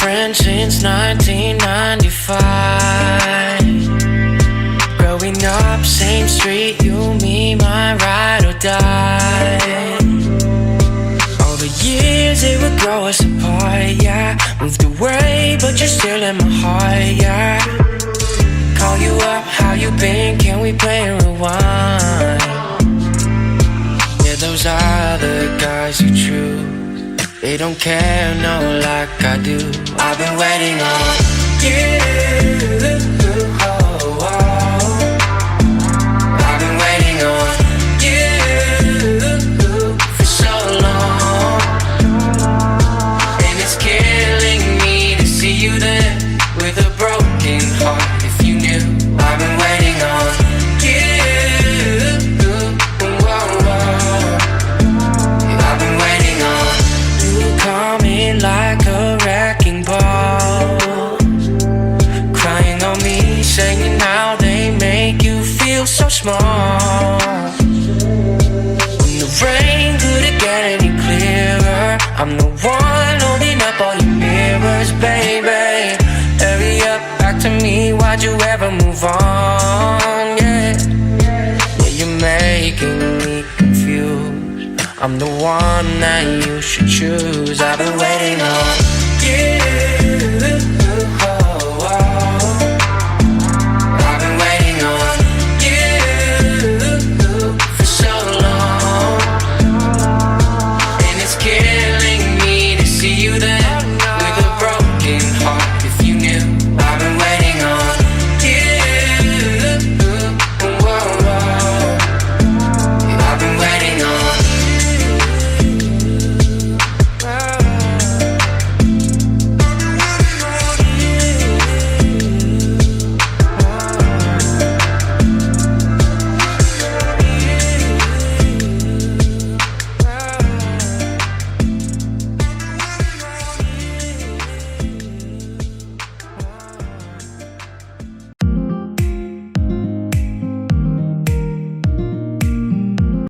friends since 1995. Growing up, same street, you, me, my ride or die. All the years it would grow us apart, yeah. Moved away, but you're still in my heart, yeah. Call you up, how you been? Can we play a rewind? Yeah, those other guys you choose, they don't care, no, like I do. I've been waiting on you. Oh, oh. I've been waiting on you for so long, and it's killing me to see you there with a broken heart. If you knew, I've been waiting on you. I've been waiting on you, coming like a wrecking ball, crying on me, saying how they make you feel so small. When the rain couldn't get any clearer, I'm the one holding up all your mirrors, baby. Hurry up, back to me, why'd you ever move on? Yeah, you're making me confused. I'm the one that you should choose. I've been waiting on you. Oh, oh. I've been waiting on you for so long, and it's killing me to see you there